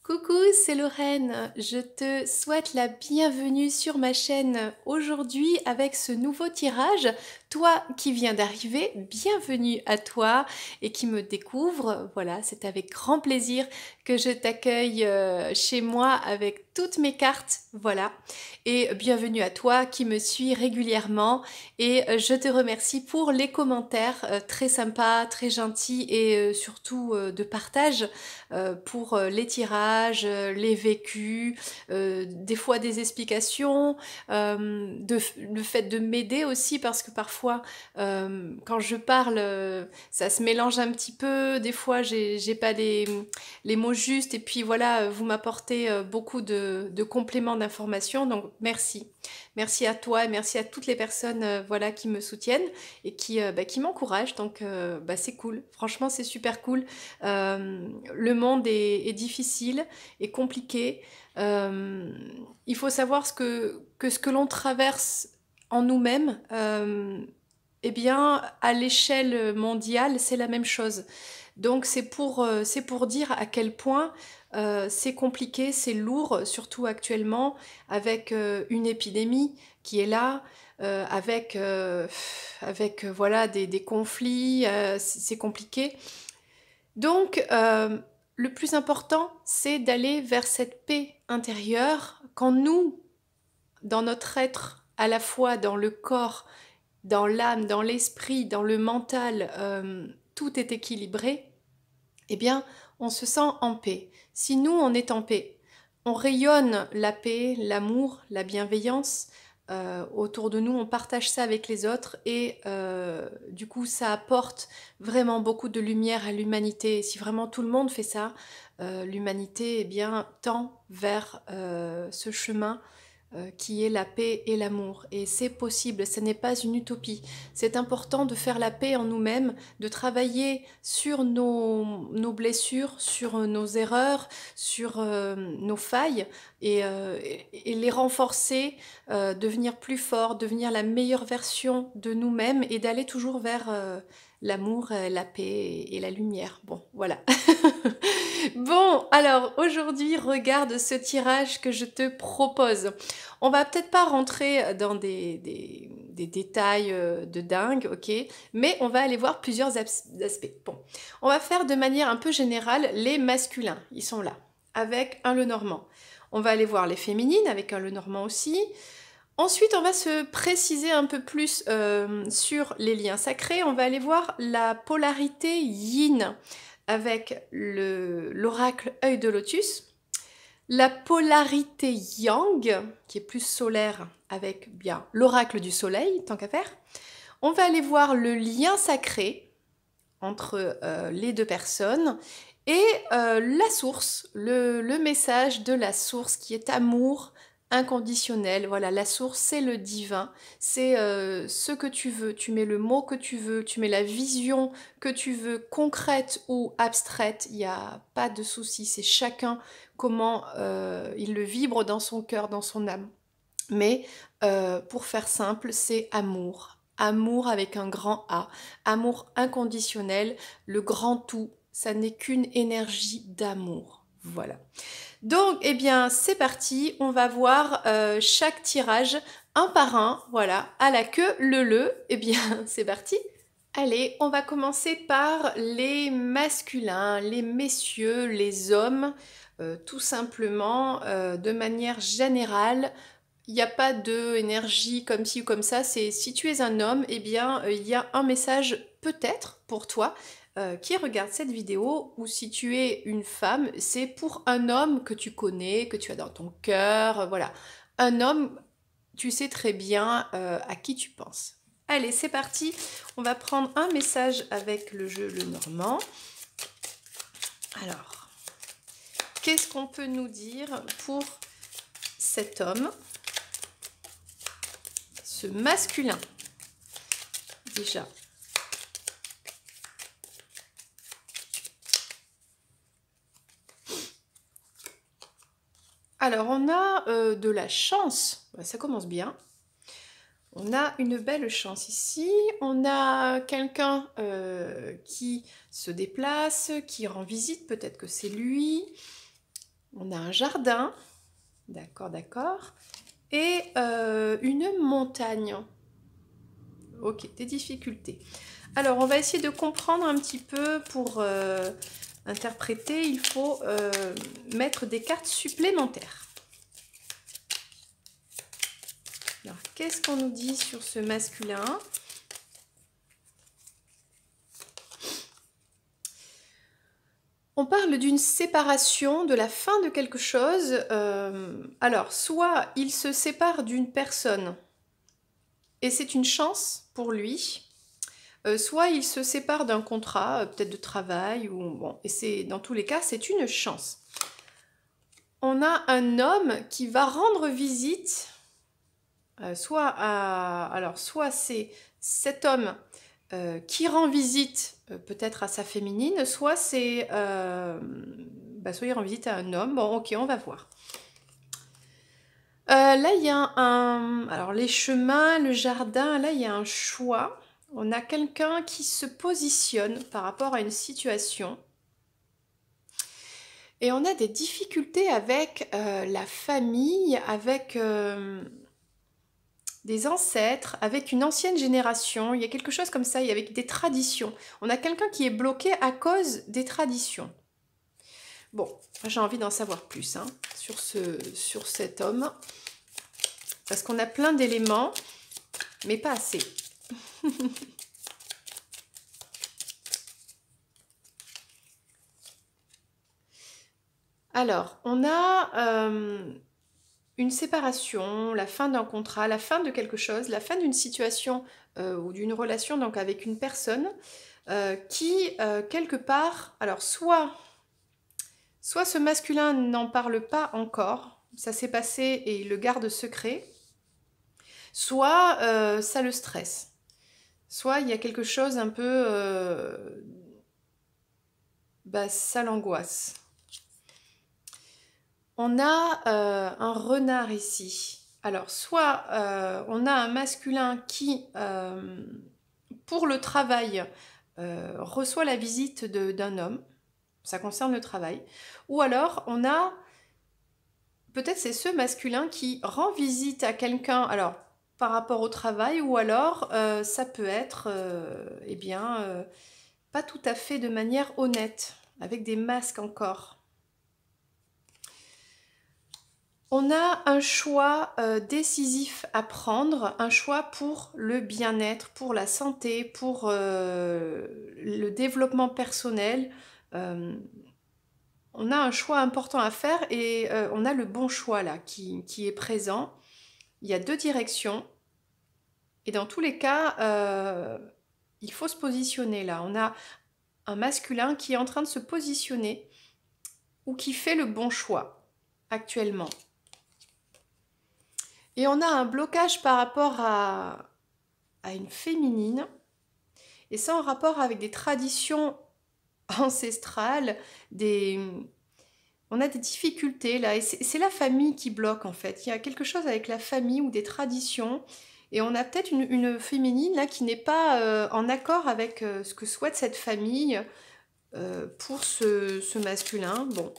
Coucou, c'est Lorraine. Je te souhaite la bienvenue sur ma chaîne aujourd'hui avec ce nouveau tirage. Toi qui viens d'arriver, bienvenue à toi et qui me découvre. Voilà, c'est avec grand plaisir que je t'accueille chez moi avec toutes mes cartes. Voilà. Et bienvenue à toi qui me suis régulièrement. Et je te remercie pour les commentaires très sympas, très gentils et surtout de partage pour les tirages, les vécus, des fois des explications, le fait de m'aider aussi parce que parfois quand je parle, ça se mélange un petit peu, des fois j'ai pas les mots justes et puis voilà, vous m'apportez beaucoup de compléments d'informations, donc merci. Merci à toi et merci à toutes les personnes voilà, qui me soutiennent et qui m'encouragent, donc c'est cool, franchement c'est super cool. Le monde est difficile et compliqué. Euh, il faut savoir ce que l'on traverse en nous-mêmes, eh bien, à l'échelle mondiale, c'est la même chose. Donc, c'est pour dire à quel point c'est compliqué, c'est lourd, surtout actuellement, avec une épidémie qui est là, avec voilà, des conflits, c'est compliqué. Donc, le plus important, c'est d'aller vers cette paix intérieure. Quand nous, dans notre être, à la fois dans le corps, dans l'âme, dans l'esprit, dans le mental, tout est équilibré, eh bien, on se sent en paix. Si nous, on est en paix, on rayonne la paix, l'amour, la bienveillance autour de nous, on partage ça avec les autres et du coup, ça apporte vraiment beaucoup de lumière à l'humanité. Et si vraiment tout le monde fait ça, l'humanité eh bien, tend vers ce chemin qui est la paix et l'amour. Et c'est possible, ce n'est pas une utopie. C'est important de faire la paix en nous-mêmes, de travailler sur nos blessures, sur nos erreurs, sur nos failles et les renforcer, devenir plus fort, devenir la meilleure version de nous-mêmes et d'aller toujours vers l'amour, la paix et la lumière. Bon, voilà. Bon, alors aujourd'hui, regarde ce tirage que je te propose. On va peut-être pas rentrer dans des détails de dingue, ok, mais on va aller voir plusieurs aspects. Bon, on va faire de manière un peu générale les masculins, ils sont là, avec un Lenormand. On va aller voir les féminines avec un Lenormand aussi. Ensuite, on va se préciser un peu plus sur les liens sacrés. On va aller voir la polarité yin avec l'oracle œil de lotus, la polarité yang, qui est plus solaire avec bien l'oracle du soleil, tant qu'à faire. On va aller voir le lien sacré entre les deux personnes et la source, le message de la source qui est amour inconditionnel. Voilà, la source, c'est le divin, c'est ce que tu veux. Tu mets le mot que tu veux, tu mets la vision que tu veux, concrète ou abstraite, il n'y a pas de souci. C'est chacun comment il le vibre dans son cœur, dans son âme. Mais pour faire simple, c'est amour. Amour avec un grand A. Amour inconditionnel, le grand tout. Ça n'est qu'une énergie d'amour. Voilà. Donc, eh bien, c'est parti. On va voir chaque tirage un par un. Voilà, à la queue, le. Eh bien, c'est parti. Allez, on va commencer par les masculins, les messieurs, les hommes. Tout simplement, de manière générale, il n'y a pas de énergie comme ci ou comme ça. C'est si tu es un homme, eh bien, il y a un message peut-être pour toi qui regarde cette vidéo, ou si tu es une femme, c'est pour un homme que tu connais, que tu as dans ton cœur, voilà. Un homme, tu sais très bien à qui tu penses. Allez, c'est parti. On va prendre un message avec le jeu Lenormand. Alors, qu'est-ce qu'on peut nous dire pour cet homme, ce masculin, déjà? Alors, on a de la chance. Ça commence bien. On a une belle chance ici. On a quelqu'un qui se déplace, qui rend visite. Peut-être que c'est lui. On a un jardin, d'accord, d'accord, et une montagne. Ok, des difficultés. Alors, on va essayer de comprendre un petit peu pour interpréter. Il faut mettre des cartes supplémentaires. Alors, qu'est-ce qu'on nous dit sur ce masculin? On parle d'une séparation, de la fin de quelque chose. Alors, soit il se sépare d'une personne et c'est une chance pour lui, soit il se sépare d'un contrat, peut-être de travail, ou bon, et c'est dans tous les cas, c'est une chance. On a un homme qui va rendre visite, soit c'est cet homme qui rend visite peut-être à sa féminine, soit c'est soit il rend visite à un homme. Bon, ok, on va voir. Là, il y a alors les chemins, le jardin, là, il y a un choix. On a quelqu'un qui se positionne par rapport à une situation. Et on a des difficultés avec la famille, avec des ancêtres, avec une ancienne génération. Il y a quelque chose comme ça, avec des traditions. On a quelqu'un qui est bloqué à cause des traditions. Bon, j'ai envie d'en savoir plus hein, sur cet homme. Parce qu'on a plein d'éléments, mais pas assez. Alors, on a une séparation, la fin d'un contrat, la fin de quelque chose, la fin d'une situation ou d'une relation donc avec une personne qui, quelque part, alors soit ce masculin n'en parle pas encore, ça s'est passé et il le garde secret, soit ça le stresse, soit il y a quelque chose un peu... ça l'angoisse. On a un renard ici. Alors, soit on a un masculin qui, pour le travail, reçoit la visite d'un homme. Ça concerne le travail. Ou alors, on a... Peut-être c'est ce masculin qui rend visite à quelqu'un, alors, par rapport au travail, ou alors ça peut être, pas tout à fait de manière honnête, avec des masques encore. On a un choix décisif à prendre, un choix pour le bien-être, pour la santé, pour le développement personnel. On a un choix important à faire et on a le bon choix là qui est présent. Il y a deux directions et dans tous les cas, il faut se positionner là. On a un masculin qui est en train de se positionner ou qui fait le bon choix actuellement. Et on a un blocage par rapport à une féminine, et ça en rapport avec des traditions ancestrales, on a des difficultés là, et c'est la famille qui bloque en fait. Il y a quelque chose avec la famille ou des traditions, et on a peut-être une féminine là qui n'est pas en accord avec ce que souhaite cette famille pour ce masculin. Bon,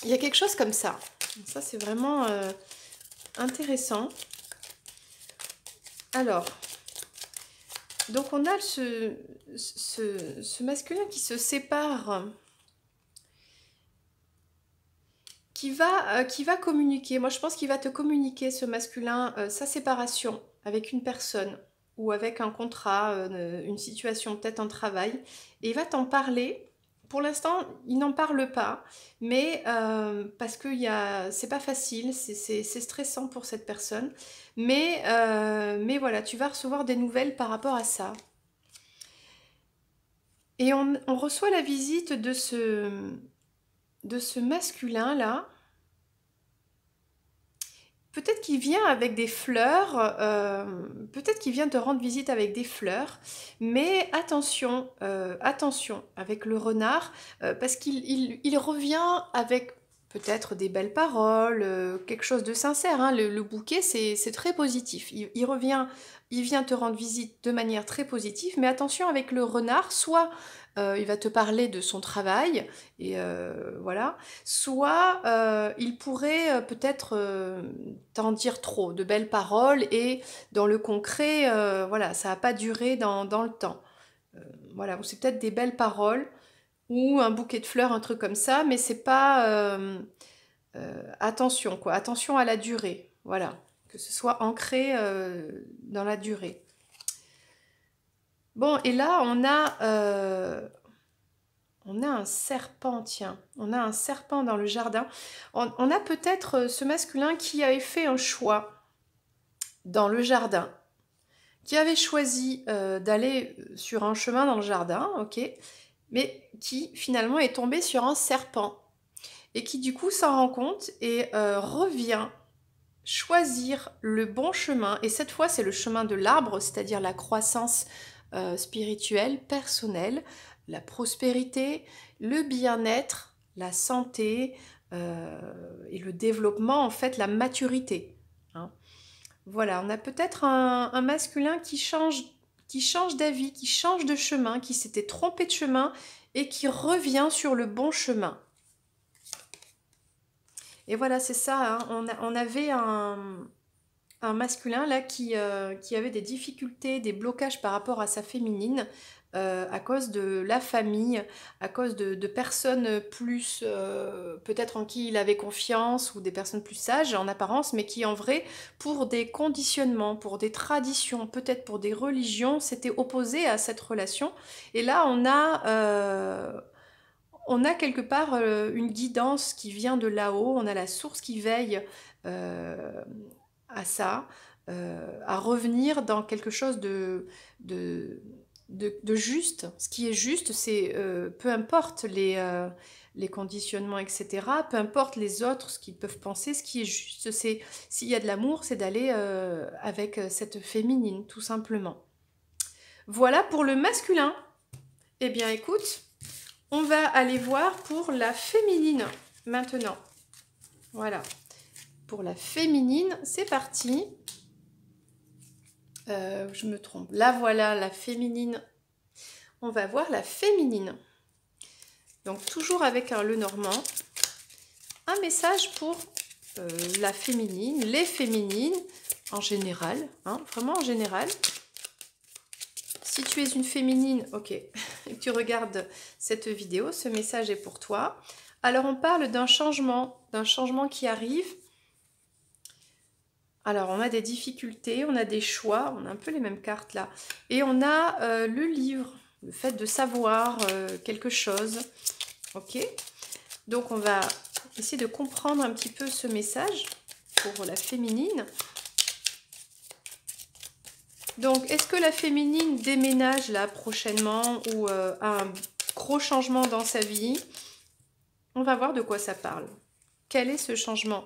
il y a quelque chose comme ça. Ça c'est vraiment... intéressant. Alors, donc on a ce masculin qui se sépare, qui va communiquer. Moi, je pense qu'il va te communiquer, ce masculin, sa séparation avec une personne ou avec un contrat, une situation, peut-être un travail, et il va t'en parler. Pour l'instant, il n'en parle pas, mais parce que c'est pas facile, c'est stressant pour cette personne. Mais voilà, tu vas recevoir des nouvelles par rapport à ça. Et on reçoit la visite de ce masculin-là. Peut-être qu'il vient avec des fleurs, peut-être qu'il vient te rendre visite avec des fleurs, mais attention, attention avec le renard, parce qu'il revient avec peut-être des belles paroles, quelque chose de sincère, hein. Le bouquet, c'est très positif. Il revient, il vient te rendre visite de manière très positive, mais attention avec le renard, soit il va te parler de son travail, et voilà. Soit il pourrait peut-être t'en dire trop, de belles paroles, et dans le concret, voilà, ça va pas durer dans le temps. Euh, voilà, ou c'est peut-être des belles paroles, ou un bouquet de fleurs, un truc comme ça, mais c'est pas... attention, quoi, attention à la durée, voilà, que ce soit ancré dans la durée. Bon, et là, on a un serpent, tiens. On a un serpent dans le jardin. On a peut-être ce masculin qui avait fait un choix dans le jardin, qui avait choisi d'aller sur un chemin dans le jardin, ok, mais qui finalement est tombé sur un serpent et qui du coup s'en rend compte et revient choisir le bon chemin. Et cette fois, c'est le chemin de l'arbre, c'est-à-dire la croissance spirituelle, personnelle, la prospérité, le bien-être, la santé et le développement, en fait, la maturité. Hein. Voilà, on a peut-être un masculin qui change d'avis, qui change de chemin, qui s'était trompé de chemin et qui revient sur le bon chemin. Et voilà, c'est ça, hein. On avait un masculin là qui avait des difficultés, des blocages par rapport à sa féminine, à cause de la famille, à cause de personnes plus, peut-être en qui il avait confiance, ou des personnes plus sages en apparence, mais qui en vrai, pour des conditionnements, pour des traditions, peut-être pour des religions, s'étaient opposés à cette relation. Et là, on a quelque part une guidance qui vient de là-haut, on a la source qui veille euh, à ça, à revenir dans quelque chose de, de juste. Ce qui est juste, c'est peu importe les conditionnements, etc., peu importe les autres, ce qu'ils peuvent penser, ce qui est juste, c'est s'il y a de l'amour, c'est d'aller avec cette féminine, tout simplement. Voilà pour le masculin. Eh bien, écoute, on va aller voir pour la féminine maintenant. Voilà. Pour la féminine, c'est parti. Je me trompe. Là, voilà la féminine. On va voir la féminine. Donc, toujours avec un Lenormand. Un message pour la féminine, les féminines en général. Hein, vraiment en général. Si tu es une féminine, ok, et que tu regardes cette vidéo, ce message est pour toi. Alors, on parle d'un changement qui arrive. Alors, on a des difficultés, on a des choix, on a un peu les mêmes cartes là. Et on a le livre, le fait de savoir quelque chose. Ok? Donc, on va essayer de comprendre un petit peu ce message pour la féminine. Donc, est-ce que la féminine déménage là prochainement ou a un gros changement dans sa vie? On va voir de quoi ça parle. Quel est ce changement?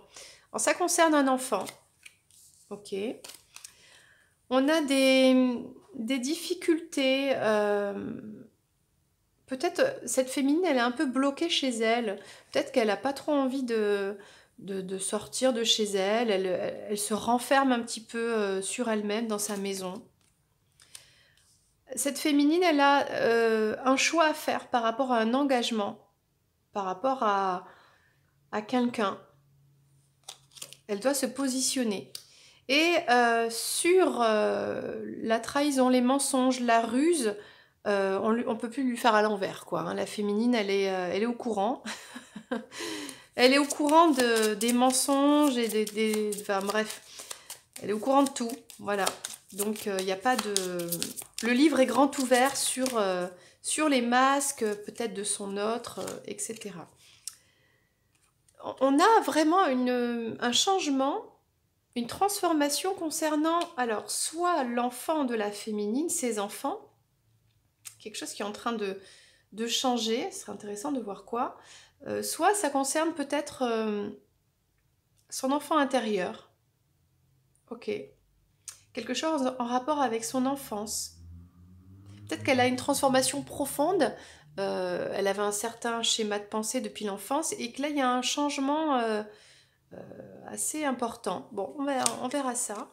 Alors, ça concerne un enfant. Ok. On a des difficultés. Peut-être cette féminine, elle est un peu bloquée chez elle. Peut-être qu'elle n'a pas trop envie de sortir de chez elle. Elle se renferme un petit peu sur elle-même dans sa maison. Cette féminine, elle a un choix à faire par rapport à un engagement, par rapport à quelqu'un. Elle doit se positionner. Et sur la trahison, les mensonges, la ruse, on ne peut plus lui faire à l'envers, quoi. Hein. La féminine, elle est au courant. Elle est au courant des mensonges et enfin bref, elle est au courant de tout. Voilà. Donc il n'y a pas de... Le livre est grand ouvert sur les masques, peut-être de son autre, etc. On a vraiment un changement, une transformation concernant, alors, soit l'enfant de la féminine, ses enfants, quelque chose qui est en train de changer, ce serait intéressant de voir quoi, soit ça concerne peut-être son enfant intérieur, ok, quelque chose en rapport avec son enfance. Peut-être qu'elle a une transformation profonde, elle avait un certain schéma de pensée depuis l'enfance, et que là il y a un changement assez important. Bon, on verra ça.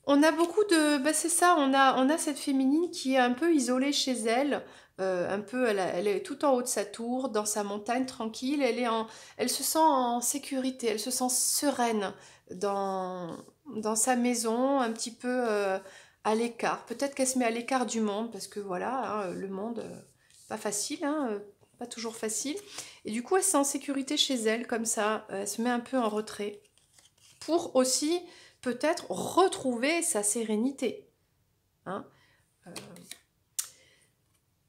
On a beaucoup de... Bah c'est ça, on a cette féminine qui est un peu isolée chez elle, un peu, elle est tout en haut de sa tour, dans sa montagne, tranquille, elle se sent en sécurité, elle se sent sereine dans sa maison, un petit peu à l'écart. Peut-être qu'elle se met à l'écart du monde, parce que voilà, hein, le monde, pas facile, hein, pas toujours facile. Et du coup, elle se sent en sécurité chez elle, comme ça, elle se met un peu en retrait pour aussi peut-être retrouver sa sérénité. Hein.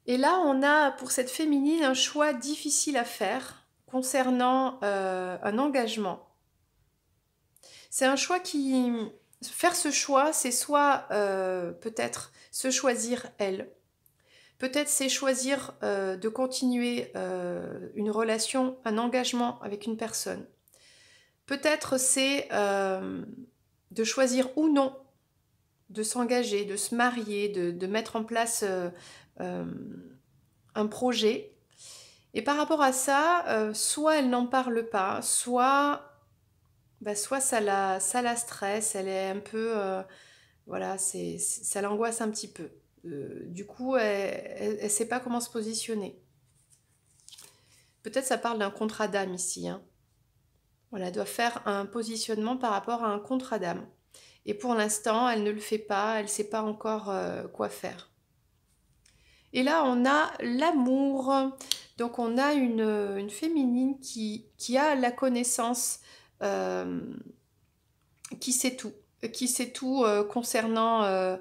Et là, on a pour cette féminine un choix difficile à faire concernant un engagement. C'est un choix qui... Faire ce choix, c'est soit peut-être se choisir elle. Peut-être c'est choisir de continuer une relation, un engagement avec une personne. Peut-être c'est de choisir ou non de s'engager, de se marier, de mettre en place euh, un projet. Et par rapport à ça, soit elle n'en parle pas, soit ça la stresse, elle est un peu... voilà, ça l'angoisse un petit peu. Du coup, elle ne sait pas comment se positionner. Peut-être ça parle d'un contrat d'âme ici. Hein. Voilà, elle doit faire un positionnement par rapport à un contrat d'âme. Et pour l'instant, elle ne le fait pas, elle ne sait pas encore quoi faire. Et là, on a l'amour. Donc, on a une féminine qui a la connaissance, euh, qui sait tout concernant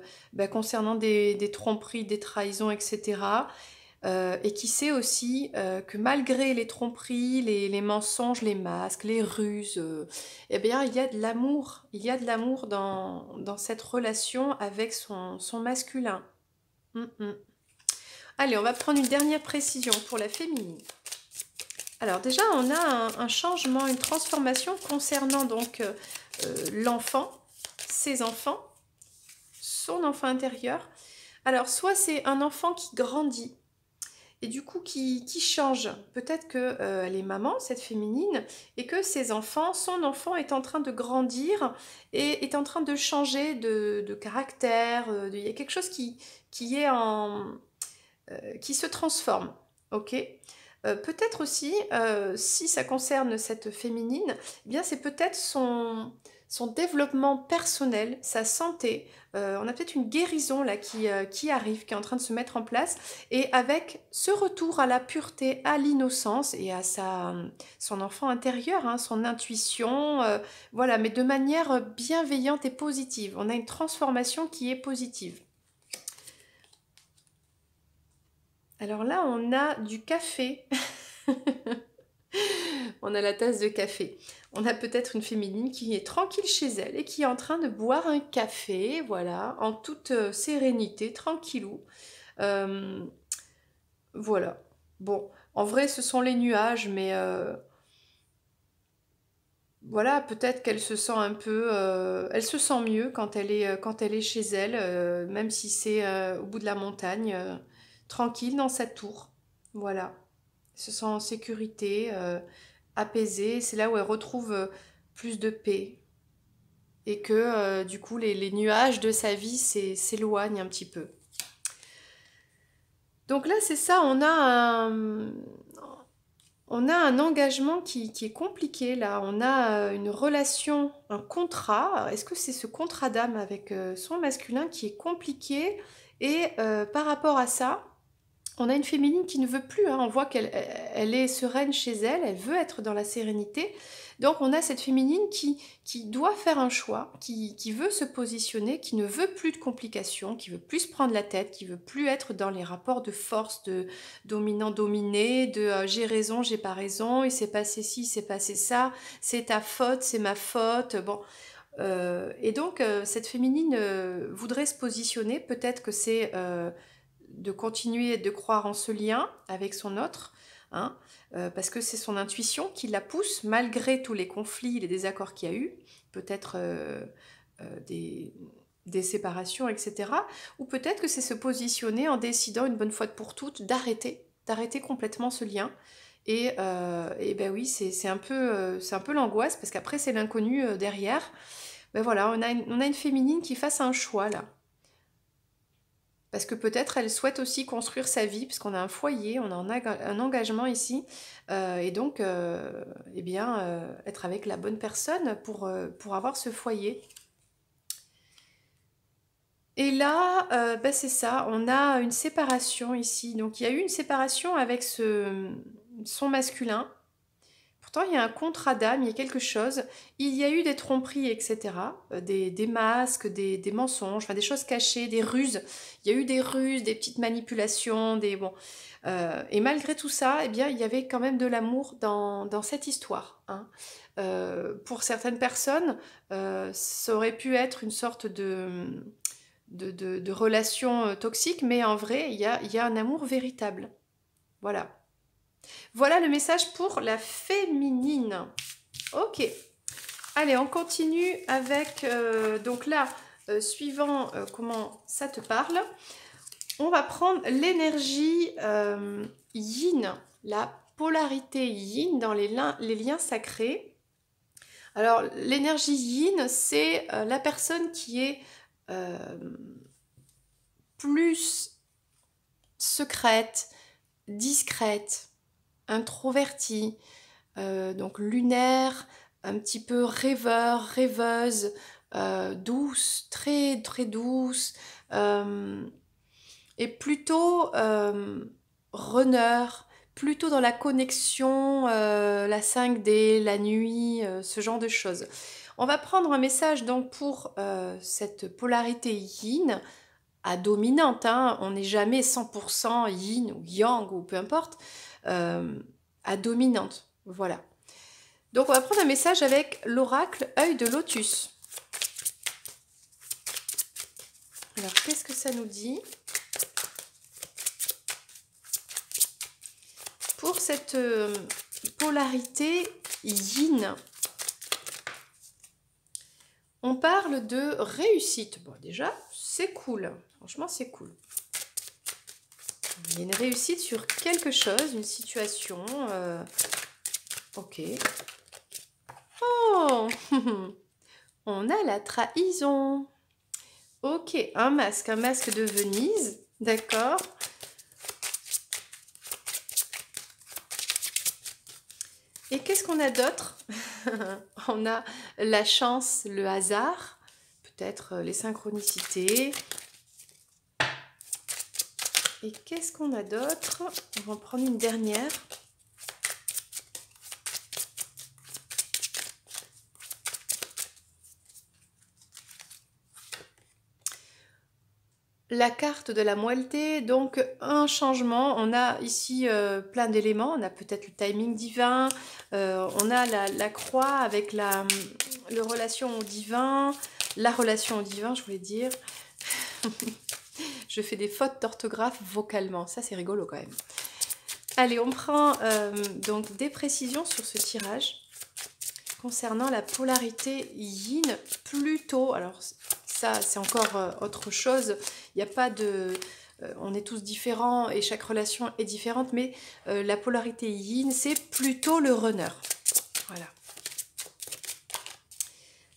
des tromperies, des trahisons, etc. Et qui sait aussi que malgré les tromperies, les mensonges, les masques, les ruses, eh bien, il y a de l'amour. Il y a de l'amour dans cette relation avec son masculin. Mm, mm. Allez, on va prendre une dernière précision pour la féminine. Alors déjà, on a un changement, une transformation concernant donc l'enfant, ses enfants, son enfant intérieur. Alors, soit c'est un enfant qui grandit et du coup qui change. Peut-être que elle est maman, cette féminine, et que ses enfants, son enfant est en train de grandir et est en train de changer de caractère. Il y a quelque chose qui est qui se transforme. Ok. Peut-être aussi, si ça concerne cette féminine, eh bien c'est peut-être son développement personnel, sa santé. On a peut-être une guérison là qui arrive, qui est en train de se mettre en place, et avec ce retour à la pureté, à l'innocence et à son enfant intérieur, hein, son intuition, voilà, mais de manière bienveillante et positive. On a une transformation qui est positive. Alors là, on a du café. On a la tasse de café. On a peut-être une féminine qui est tranquille chez elle et qui est en train de boire un café, voilà, en toute sérénité, tranquillou. Euh, voilà. Bon, en vrai, ce sont les nuages, mais voilà, peut-être qu'elle se sent un peu, elle se sent mieux quand elle est chez elle, même si c'est au bout de la montagne, tranquille dans sa tour. Voilà. Elle se sent en sécurité, apaisée. C'est là où elle retrouve plus de paix. Et que du coup, les nuages de sa vie s'éloignent un petit peu. Donc là, c'est ça, on a un engagement qui est compliqué là. On a une relation, un contrat. Est-ce que c'est ce contrat d'âme avec son masculin qui est compliqué? Et par rapport à ça, on a une féminine qui ne veut plus, hein. On voit elle est sereine chez elle, elle veut être dans la sérénité. Donc on a cette féminine qui doit faire un choix, qui veut se positionner, qui ne veut plus de complications, qui veut plus se prendre la tête, qui veut plus être dans les rapports de force, de dominant-dominé, de j'ai raison, j'ai pas raison, il s'est passé ci, il s'est passé ça, c'est ta faute, c'est ma faute. Bon, et donc cette féminine voudrait se positionner, peut-être que c'est de continuer de croire en ce lien avec son autre, hein, parce que c'est son intuition qui la pousse, malgré tous les conflits, les désaccords qu'il y a eu, peut-être des séparations, etc. Ou peut-être que c'est se positionner en décidant une bonne fois pour toutes d'arrêter complètement ce lien. Et ben oui, c'est un peu l'angoisse, parce qu'après c'est l'inconnu derrière. Ben voilà, on a une féminine qui fasse un choix là. Parce que peut-être elle souhaite aussi construire sa vie, parce qu'on a un foyer, on a un engagement ici, et donc, eh bien, être avec la bonne personne pour avoir ce foyer. Et là, ben c'est ça, on a une séparation ici. Donc il y a eu une séparation avec son masculin. Pourtant, il y a un contrat d'âme, il y a quelque chose. Il y a eu des tromperies, etc. Des masques, des mensonges, enfin, des choses cachées, des ruses. Il y a eu des ruses, des petites manipulations, bon. Et malgré tout ça, eh bien, il y avait quand même de l'amour dans cette histoire, hein. Pour certaines personnes, ça aurait pu être une sorte de relation toxique, mais en vrai, il y a un amour véritable. Voilà. Voilà le message pour la féminine. Ok. Allez, on continue avec... donc là, suivant comment ça te parle, on va prendre l'énergie yin, la polarité yin dans les liens sacrés. Alors, l'énergie yin, c'est la personne qui est plus secrète, discrète, introvertie, donc lunaire, un petit peu rêveur, rêveuse, douce, très très douce, et plutôt runner, plutôt dans la connexion, la 5D, la nuit, ce genre de choses. On va prendre un message donc pour cette polarité yin à dominante, hein. On n'est jamais 100% yin ou yang ou peu importe, à dominante, voilà. Donc on va prendre un message avec l'oracle œil de lotus. Alors qu'est-ce que ça nous dit pour cette polarité yin? On parle de réussite. Bon, déjà, c'est cool. Franchement, c'est cool. Il y a une réussite sur quelque chose, une situation. Ok. Oh on a la trahison. Ok, un masque de Venise. D'accord. Et qu'est-ce qu'on a d'autre? On a la chance, le hasard, peut-être les synchronicités. Et qu'est-ce qu'on a d'autre? On va en prendre une dernière. La carte de la moelleté, donc un changement. On a ici plein d'éléments. On a peut-être le timing divin. On a la croix avec le relation au divin. La relation au divin, je voulais dire. Je fais des fautes d'orthographe vocalement. Ça, c'est rigolo quand même. Allez, on prend donc des précisions sur ce tirage concernant la polarité yin plutôt. Alors, ça, c'est encore autre chose. Il n'y a pas de... on est tous différents et chaque relation est différente, mais la polarité yin, c'est plutôt le runner. Voilà.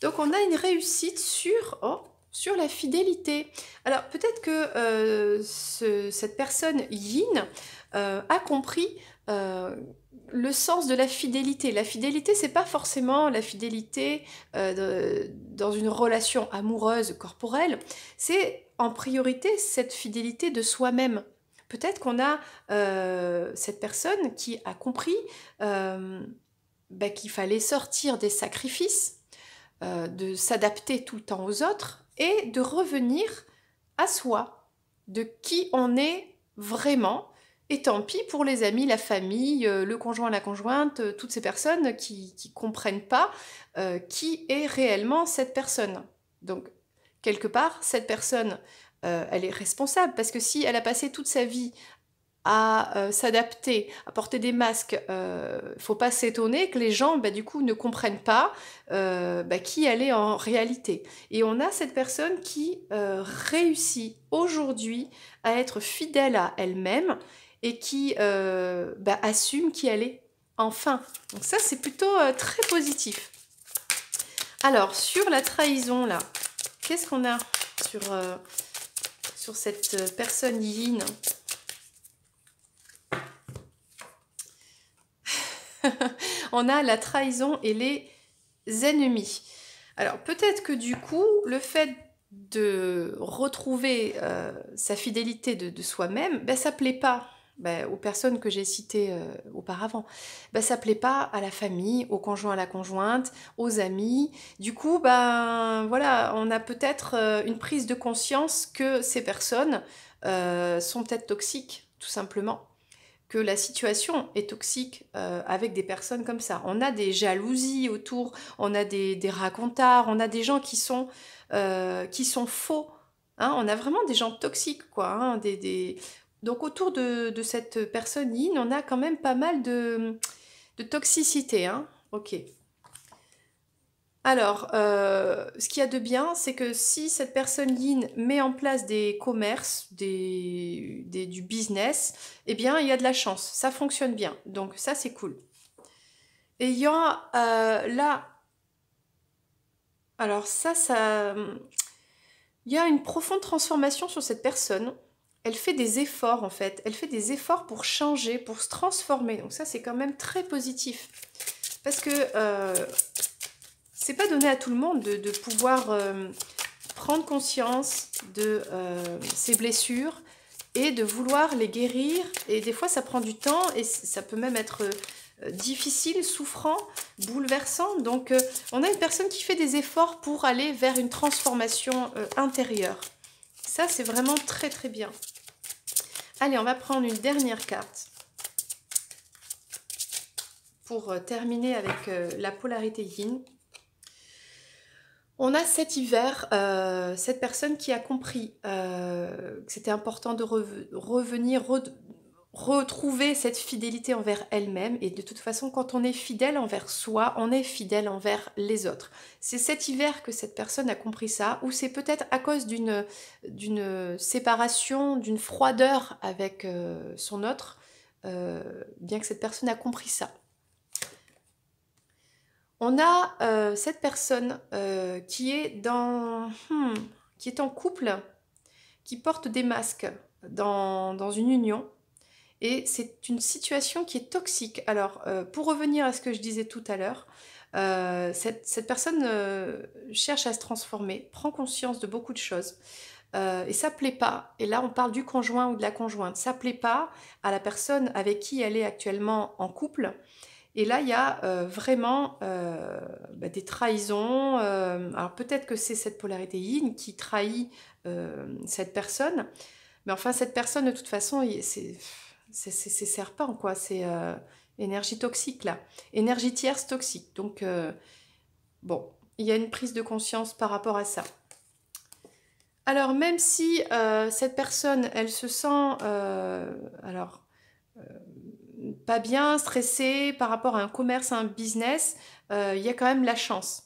Donc, on a une réussite sur la fidélité. Alors, peut-être que cette personne yin a compris le sens de la fidélité. La fidélité, c'est pas forcément la fidélité dans une relation amoureuse, corporelle. C'est en priorité cette fidélité de soi-même. Peut-être qu'on a cette personne qui a compris qu'il fallait sortir des sacrifices, de s'adapter tout le temps aux autres et de revenir à soi, de qui on est vraiment. Et tant pis pour les amis, la famille, le conjoint, la conjointe, toutes ces personnes qui ne comprennent pas qui est réellement cette personne. Donc, quelque part, cette personne, elle est responsable parce que si elle a passé toute sa vie à s'adapter, à porter des masques, faut pas s'étonner que les gens, du coup, ne comprennent pas qui elle est en réalité. Et on a cette personne qui réussit aujourd'hui à être fidèle à elle-même et qui assume qui elle est enfin. Donc ça, c'est plutôt très positif. Alors, sur la trahison, là, qu'est-ce qu'on a sur cette personne yin? On a la trahison et les ennemis. Alors, peut-être que du coup, le fait de retrouver sa fidélité de soi-même, ben, ça plaît pas aux personnes que j'ai citées auparavant. Ben, ça plaît pas à la famille, au conjoint, à la conjointe, aux amis. Du coup, ben voilà, on a peut-être une prise de conscience que ces personnes sont peut-être toxiques, tout simplement. Que la situation est toxique avec des personnes comme ça. On a des jalousies autour, on a des racontards, on a des gens qui sont faux. Hein, on a vraiment des gens toxiques, quoi. Hein, Donc autour de cette personne yin, on a quand même pas mal de toxicité. Hein. Ok. Alors, ce qu'il y a de bien, c'est que si cette personne yin met en place des commerces, du business, eh bien, il y a de la chance. Ça fonctionne bien. Donc, ça, c'est cool. Et il y a là... Alors, il y a une profonde transformation sur cette personne. Elle fait des efforts, en fait. Elle fait des efforts pour changer, pour se transformer. Donc, ça, c'est quand même très positif. Parce que... c'est pas donné à tout le monde de pouvoir prendre conscience de ses blessures et de vouloir les guérir. Et des fois, ça prend du temps et ça peut même être difficile, souffrant, bouleversant. Donc, on a une personne qui fait des efforts pour aller vers une transformation intérieure. Ça, c'est vraiment très, très bien. Allez, on va prendre une dernière carte pour terminer avec la polarité yin. On a cet hiver, cette personne qui a compris que c'était important de revenir, retrouver cette fidélité envers elle-même. Et de toute façon, quand on est fidèle envers soi, on est fidèle envers les autres. C'est cet hiver que cette personne a compris ça, ou c'est peut-être à cause d'une séparation, d'une froideur avec son autre, bien que cette personne a compris ça. On a cette personne qui est en couple, qui porte des masques dans une union. Et c'est une situation qui est toxique. Alors, pour revenir à ce que je disais tout à l'heure, cette personne cherche à se transformer, prend conscience de beaucoup de choses. Et ça plaît pas. Et là, on parle du conjoint ou de la conjointe. Ça plaît pas à la personne avec qui elle est actuellement en couple. Et là, il y a vraiment des trahisons. Alors peut-être que c'est cette polarité yin qui trahit cette personne. Mais enfin, cette personne, de toute façon, c'est serpent, quoi. C'est énergie toxique, là. Énergie tierce toxique. Donc, bon, il y a une prise de conscience par rapport à ça. Alors, même si cette personne, elle se sent... pas bien, stressée par rapport à un commerce, à un business, il y a quand même la chance.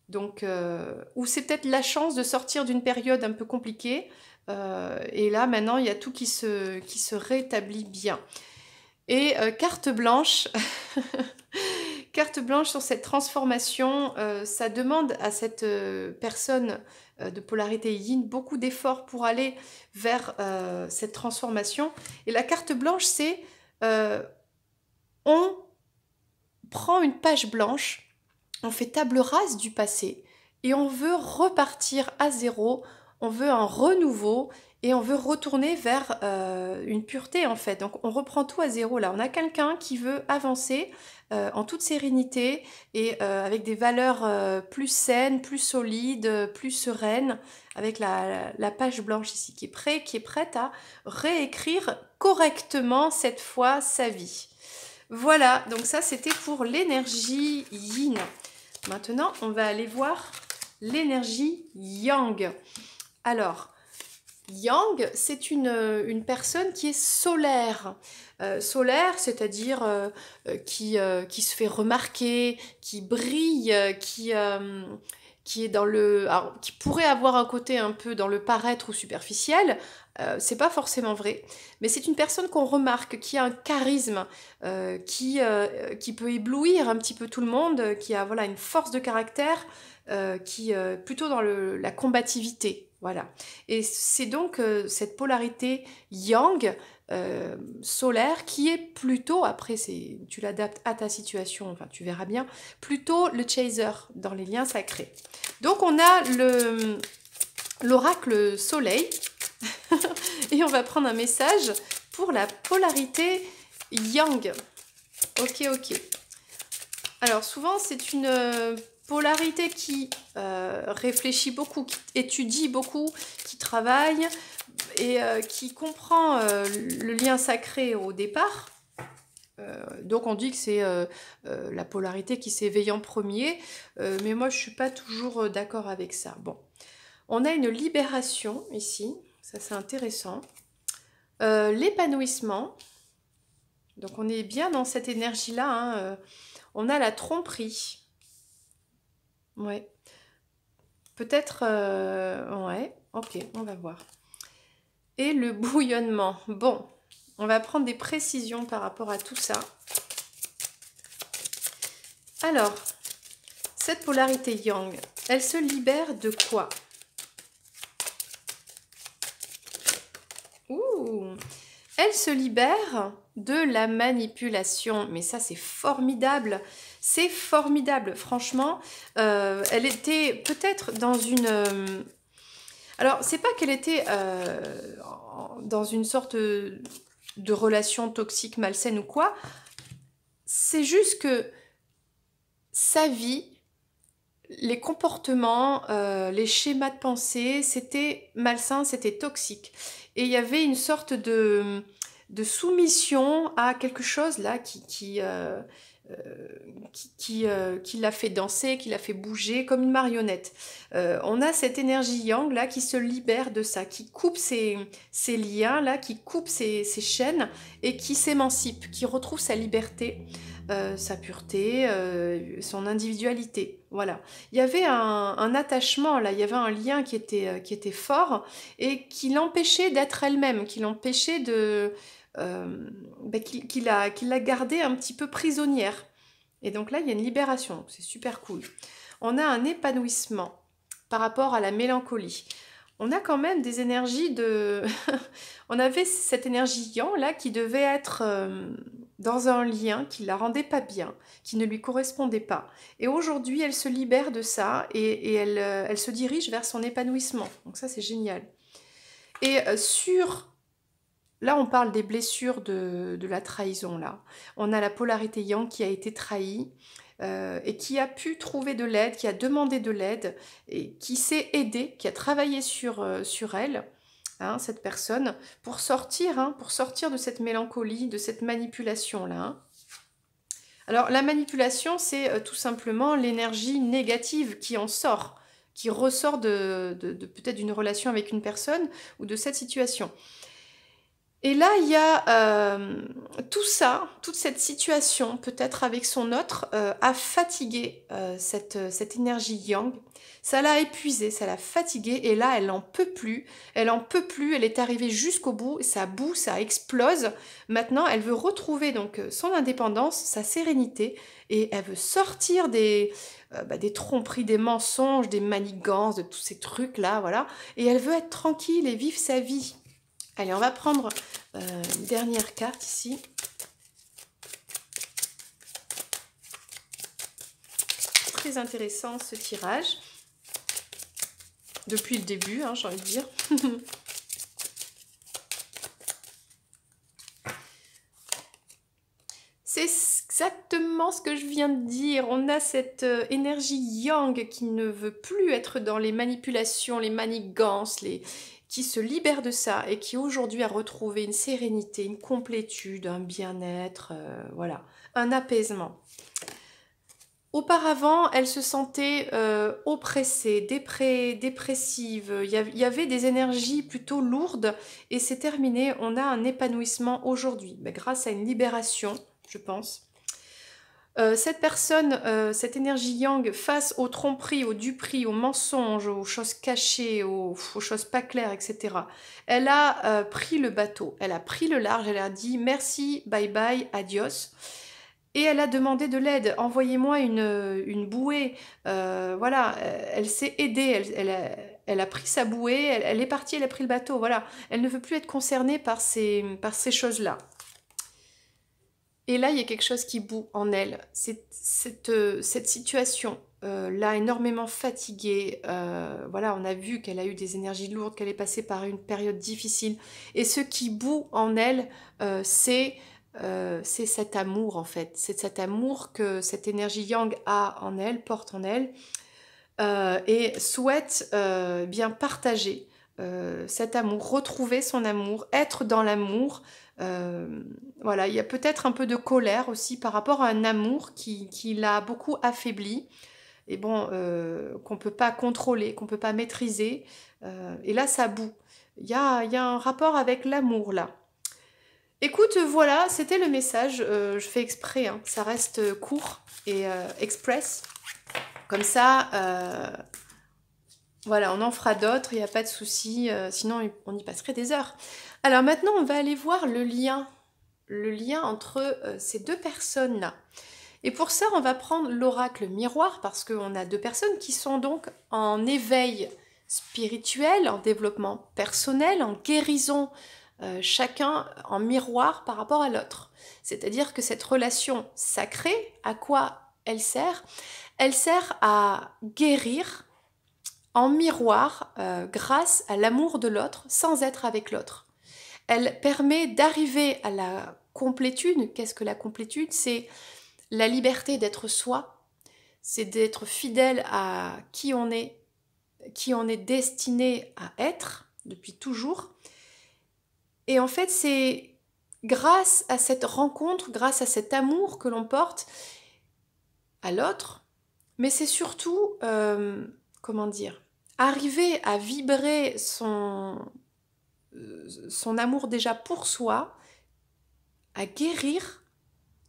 Donc, ou c'est peut-être la chance de sortir d'une période un peu compliquée. Et là, maintenant, il y a tout qui se rétablit bien. Et carte blanche, carte blanche sur cette transformation, ça demande à cette personne de polarité yin beaucoup d'efforts pour aller vers cette transformation. Et la carte blanche, c'est on prend une page blanche, on fait table rase du passé et on veut repartir à zéro, on veut un renouveau et on veut retourner vers une pureté en fait. Donc on reprend tout à zéro là. On a quelqu'un qui veut avancer en toute sérénité et avec des valeurs plus saines, plus solides, plus sereines, avec la page blanche ici qui est prête à réécrire correctement cette fois sa vie. Voilà, donc ça c'était pour l'énergie yin. Maintenant, on va aller voir l'énergie yang. Alors, yang, c'est une personne qui est solaire. Solaire, c'est-à-dire qui se fait remarquer, qui brille, qui est dans le, alors, qui pourrait avoir un côté un peu dans le paraître ou superficiel. C'est pas forcément vrai, mais c'est une personne qu'on remarque, qui a un charisme, qui peut éblouir un petit peu tout le monde, qui a voilà une force de caractère, qui plutôt dans la combativité. Voilà. Et c'est donc cette polarité yang solaire qui est plutôt, après tu l'adaptes à ta situation, enfin tu verras bien, plutôt le chaser dans les liens sacrés. Donc on a l'oracle soleil et on va prendre un message pour la polarité yang. Ok, ok. Alors souvent c'est une polarité qui réfléchit beaucoup, qui étudie beaucoup, qui travaille et qui comprend le lien sacré au départ. Donc on dit que c'est la polarité qui s'éveille en premier, mais moi je suis pas toujours d'accord avec ça. Bon, on a une libération ici, ça c'est intéressant. L'épanouissement, donc on est bien dans cette énergie-là, hein, on a la tromperie. Ouais. Peut-être... ouais, ok, on va voir. Et le bouillonnement. Bon, on va prendre des précisions par rapport à tout ça. Alors, cette polarité yang, elle se libère de quoi? Ouh, elle se libère de la manipulation. Mais ça, c'est formidable. C'est formidable, franchement. Elle était peut-être dans une... alors, c'est pas qu'elle était dans une sorte de relation toxique, malsaine ou quoi. C'est juste que sa vie, les comportements, les schémas de pensée, c'était malsain, c'était toxique. Et il y avait une sorte de soumission à quelque chose là qui l'a fait danser, qui l'a fait bouger comme une marionnette. On a cette énergie yang là qui se libère de ça, qui coupe ces liens là, qui coupe ces chaînes et qui s'émancipe, qui retrouve sa liberté, sa pureté, son individualité. Voilà. Il y avait un attachement là, il y avait un lien qui était fort et qui l'empêchait d'être elle-même, qui l'empêchait de qui l'a gardée un petit peu prisonnière. Et donc là, il y a une libération, c'est super cool. On a un épanouissement par rapport à la mélancolie. On a quand même des énergies de... on avait cette énergie yang là qui devait être dans un lien qui la rendait pas bien, qui ne lui correspondait pas. Et aujourd'hui, elle se libère de ça et elle se dirige vers son épanouissement. Donc ça, c'est génial. Et là, on parle des blessures de la trahison, là. On a la polarité yang qui a été trahie et qui a pu trouver de l'aide, qui a demandé de l'aide et qui s'est aidée, qui a travaillé sur elle, hein, cette personne, pour sortir de cette mélancolie, de cette manipulation-là. Hein. Alors, la manipulation, c'est tout simplement l'énergie négative qui en sort, qui ressort de peut-être d'une relation avec une personne ou de cette situation. Et là, il y a tout ça, toute cette situation, peut-être avec son autre, a fatigué cette énergie yang. Ça l'a épuisée, ça l'a fatiguée, et là, elle n'en peut plus. Elle en peut plus, elle est arrivée jusqu'au bout, ça bout, ça explose. Maintenant, elle veut retrouver donc son indépendance, sa sérénité, et elle veut sortir des tromperies, des mensonges, des manigances, de tous ces trucs-là, voilà. Et elle veut être tranquille et vivre sa vie. Allez, on va prendre une dernière carte ici. Très intéressant ce tirage. Depuis le début, hein, j'ai envie de dire. C'est exactement ce que je viens de dire. On a cette énergie yang qui ne veut plus être dans les manipulations, les manigances, qui se libère de ça et qui aujourd'hui a retrouvé une sérénité, une complétude, un bien-être, voilà, un apaisement. Auparavant, elle se sentait oppressée, dépressive, il y avait des énergies plutôt lourdes et c'est terminé, on a un épanouissement aujourd'hui, grâce à une libération, je pense. Cette personne, cette énergie yang face aux tromperies, aux duperies, aux mensonges, aux choses cachées, aux choses pas claires, etc. Elle a pris le bateau, elle a pris le large, elle a dit merci, bye bye, adios. Et elle a demandé de l'aide, envoyez-moi une bouée. Voilà, elle s'est aidée, elle a pris sa bouée, elle est partie, elle a pris le bateau. Voilà, elle ne veut plus être concernée par ces choses-là. Et là, il y a quelque chose qui bout en elle. Cette situation l'a énormément fatiguée. Voilà, on a vu qu'elle a eu des énergies lourdes, qu'elle est passée par une période difficile. Et ce qui bout en elle, c'est cet amour, en fait. C'est cet amour que cette énergie yang a en elle, porte en elle, et souhaite bien partager cet amour, retrouver son amour, être dans l'amour. Voilà, il y a peut-être un peu de colère aussi par rapport à un amour qui l'a beaucoup affaibli et bon, qu'on ne peut pas contrôler, qu'on ne peut pas maîtriser. Et là, ça bout. Il y a un rapport avec l'amour là. Écoute, voilà, c'était le message. Je fais exprès, hein, ça reste court et express. Comme ça, voilà, on en fera d'autres, il n'y a pas de souci, sinon on y passerait des heures. Alors maintenant, on va aller voir le lien entre ces deux personnes-là. Et pour ça, on va prendre l'oracle miroir, parce qu'on a deux personnes qui sont donc en éveil spirituel, en développement personnel, en guérison, chacun en miroir par rapport à l'autre. C'est-à-dire que cette relation sacrée, à quoi elle sert? Elle sert à guérir en miroir grâce à l'amour de l'autre sans être avec l'autre. Elle permet d'arriver à la complétude. Qu'est-ce que la complétude? C'est la liberté d'être soi, c'est d'être fidèle à qui on est destiné à être depuis toujours. Et en fait, c'est grâce à cette rencontre, grâce à cet amour que l'on porte à l'autre, mais c'est surtout, comment dire, arriver à vibrer son amour déjà pour soi, à guérir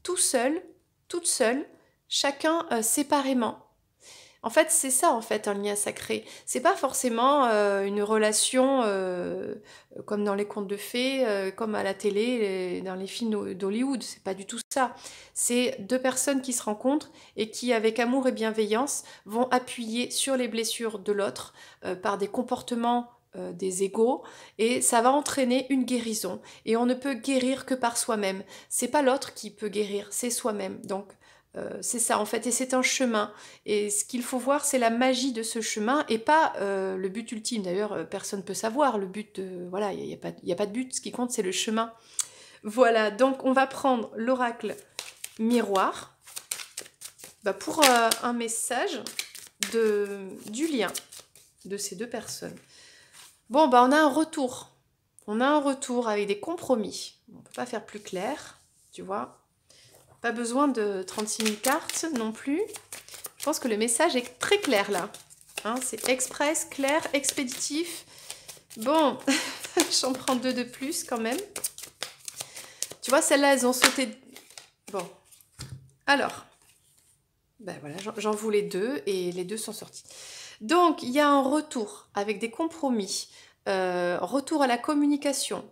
tout seul, toute seule, chacun séparément. En fait, c'est ça, en fait, un lien sacré. C'est pas forcément une relation comme dans les contes de fées, comme à la télé, dans les films d'Hollywood. C'est pas du tout ça. C'est deux personnes qui se rencontrent et qui, avec amour et bienveillance, vont appuyer sur les blessures de l'autre par des comportements des égaux, et ça va entraîner une guérison. Et on ne peut guérir que par soi-même. C'est pas l'autre qui peut guérir, c'est soi-même. Donc c'est ça en fait, et c'est un chemin. Et ce qu'il faut voir, c'est la magie de ce chemin et pas le but ultime. D'ailleurs, personne ne peut savoir le but. Voilà, il n'y a pas de but. Ce qui compte, c'est le chemin. Voilà, donc on va prendre l'oracle miroir pour un message du lien de ces deux personnes. Bon, on a un retour. On a un retour avec des compromis. On ne peut pas faire plus clair, tu vois. Pas besoin de 36 000 cartes non plus. Je pense que le message est très clair là. Hein, c'est express, clair, expéditif. Bon, j'en prends deux de plus quand même. Tu vois, celles-là, elles ont sauté. Bon. Alors. Voilà, j'en voulais deux et les deux sont sortis. Donc, il y a un retour avec des compromis. Retour à la communication,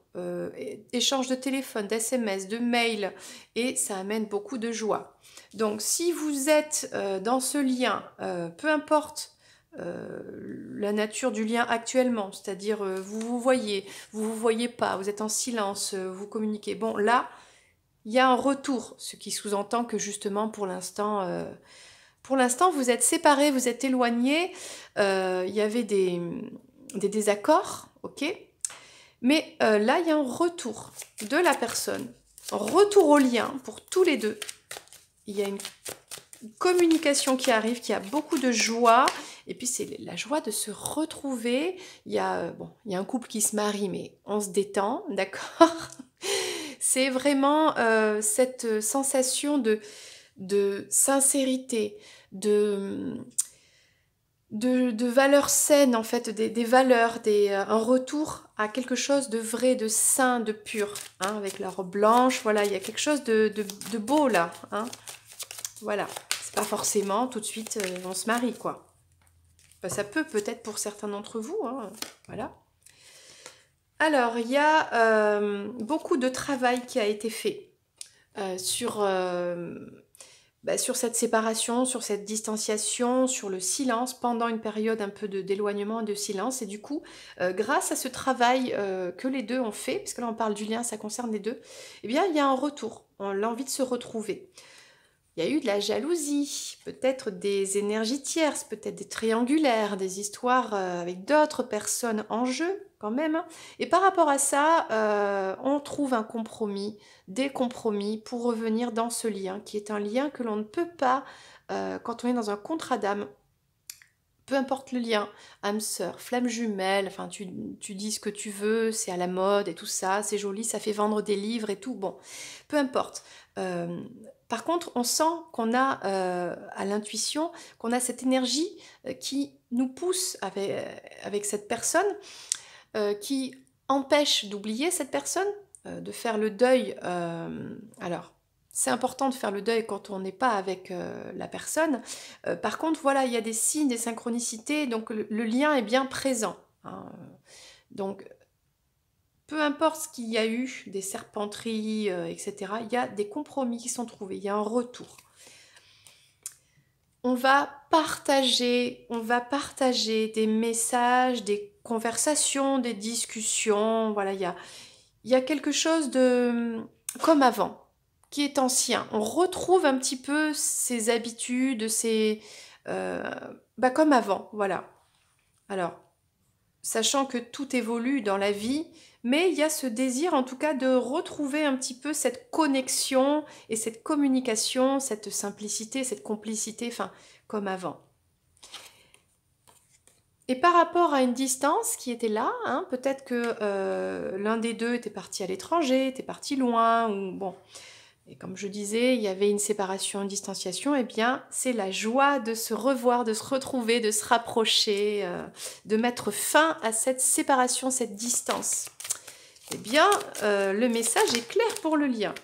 échange de téléphone, d'SMS, de mail, et ça amène beaucoup de joie. Donc si vous êtes dans ce lien, peu importe la nature du lien actuellement, c'est-à-dire vous vous voyez pas, vous êtes en silence, vous communiquez, bon là, il y a un retour, ce qui sous-entend que justement pour l'instant, vous êtes séparés, vous êtes éloignés, il y avait des désaccords, ok? Mais là, il y a un retour de la personne, un retour au lien pour tous les deux. Il y a une communication qui arrive, qui a beaucoup de joie, et puis c'est la joie de se retrouver. Il y a un couple qui se marie, mais on se détend, d'accord? C'est vraiment cette sensation de sincérité, de valeurs saines, en fait, des valeurs, un retour à quelque chose de vrai, de sain, de pur, hein, avec la robe blanche, voilà, il y a quelque chose de beau là, hein. Voilà, c'est pas forcément tout de suite on se marie, quoi. Enfin, ça peut peut-être pour certains d'entre vous, hein, voilà. Alors, il y a beaucoup de travail qui a été fait sur sur cette séparation, sur cette distanciation, sur le silence pendant une période un peu d'éloignement et de silence. Et du coup, grâce à ce travail que les deux ont fait, parce que là on parle du lien, ça concerne les deux, eh bien il y a un retour, on a l'envie de se retrouver. Il y a eu de la jalousie, peut-être des énergies tierces, peut-être des triangulaires, des histoires avec d'autres personnes en jeu quand même. Et par rapport à ça, on trouve un compromis, des compromis pour revenir dans ce lien, qui est un lien que l'on ne peut pas, quand on est dans un contrat d'âme, peu importe le lien, âme sœur, flamme jumelle, enfin tu dis ce que tu veux, c'est à la mode et tout ça, c'est joli, ça fait vendre des livres et tout, bon, peu importe. Par contre, on sent qu'on a à l'intuition, qu'on a cette énergie qui nous pousse avec cette personne, qui empêche d'oublier cette personne, de faire le deuil. Alors, c'est important de faire le deuil quand on n'est pas avec la personne. Par contre, voilà, il y a des signes, des synchronicités, donc le lien est bien présent, hein. Donc, peu importe ce qu'il y a eu, des serpenteries, etc., il y a des compromis qui sont trouvés, il y a un retour. On va partager des messages, des conversations, des discussions, voilà, il y a quelque chose de comme avant, qui est ancien. On retrouve un petit peu ses habitudes, comme avant, voilà. Alors, sachant que tout évolue dans la vie, mais il y a ce désir en tout cas de retrouver un petit peu cette connexion et cette communication, cette simplicité, cette complicité, enfin, comme avant. Et par rapport à une distance qui était là, hein, peut-être que l'un des deux était parti à l'étranger, était parti loin, ou bon. Et comme je disais, il y avait une séparation, une distanciation, et bien c'est la joie de se revoir, de se retrouver, de se rapprocher, de mettre fin à cette séparation, cette distance. Eh bien, le message est clair pour le lien.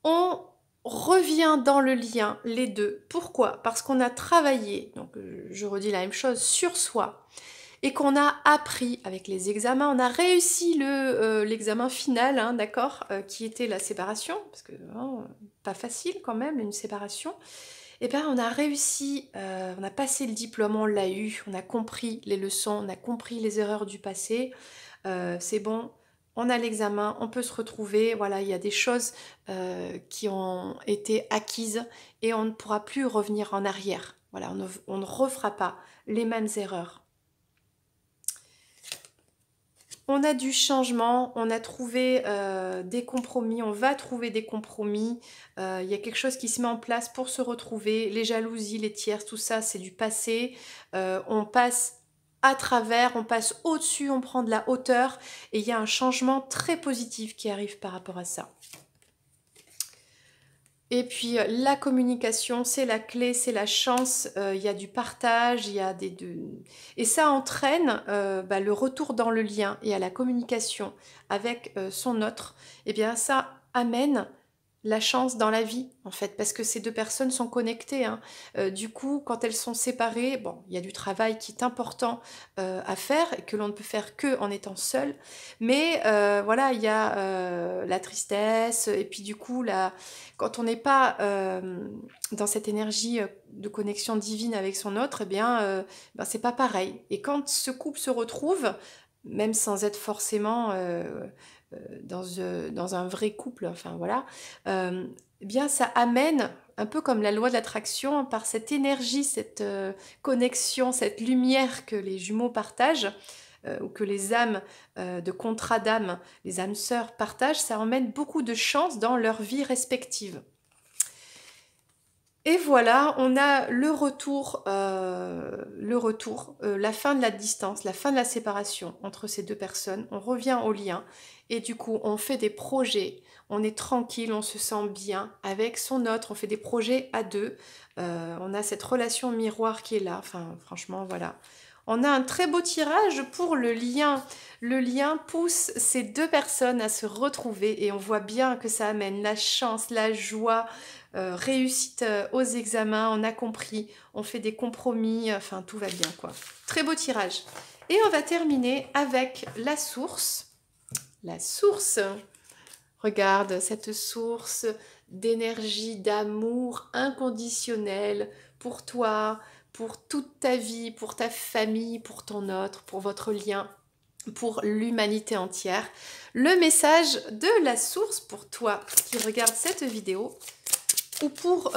On revient dans le lien, les deux. Pourquoi? Parce qu'on a travaillé, donc je redis la même chose, sur soi, et qu'on a appris avec les examens, on a réussi l'examen final, hein, d'accord, qui était la séparation, parce que pas facile quand même, une séparation. Et bien on a réussi, on a passé le diplôme, on l'a eu, on a compris les leçons, on a compris les erreurs du passé, c'est bon, on a l'examen, on peut se retrouver, voilà, il y a des choses qui ont été acquises et on ne pourra plus revenir en arrière. Voilà, on ne refera pas les mêmes erreurs. On a du changement, on a trouvé des compromis, on va trouver des compromis. Il y a quelque chose qui se met en place pour se retrouver. Les jalousies, les tierces, tout ça, c'est du passé. On passe à travers, on passe au-dessus, on prend de la hauteur. Et il y a un changement très positif qui arrive par rapport à ça. Et puis la communication, c'est la clé, c'est la chance, il y a du partage, il y a et ça entraîne le retour dans le lien et à la communication avec son autre. Et bien ça amène la chance dans la vie, en fait, parce que ces deux personnes sont connectées, hein. Du coup, quand elles sont séparées, bon, il y a du travail qui est important à faire et que l'on ne peut faire que en étant seul. Mais voilà, il y a la tristesse et puis du coup, quand on n'est pas dans cette énergie de connexion divine avec son autre, eh bien, c'est pas pareil. Et quand ce couple se retrouve, même sans être forcément dans un vrai couple, enfin voilà, eh bien ça amène, un peu comme la loi de l'attraction, par cette énergie, cette connexion, cette lumière que les jumeaux partagent, ou que les âmes de contrat d'âme, les âmes sœurs partagent, ça emmène beaucoup de chance dans leur vie respective. Et voilà, on a le retour, la fin de la distance, la fin de la séparation entre ces deux personnes. On revient au lien et du coup, on fait des projets. On est tranquille, on se sent bien avec son autre. On fait des projets à deux. On a cette relation miroir qui est là. Enfin, franchement, voilà. On a un très beau tirage pour le lien. Le lien pousse ces deux personnes à se retrouver et on voit bien que ça amène la chance, la joie, réussite aux examens, on a compris, on fait des compromis, enfin tout va bien quoi. Très beau tirage. Et on va terminer avec la source. La source, regarde cette source d'énergie, d'amour inconditionnel pour toi, pour toute ta vie, pour ta famille, pour ton autre, pour votre lien, pour l'humanité entière. Le message de la source pour toi qui regarde cette vidéo ou pour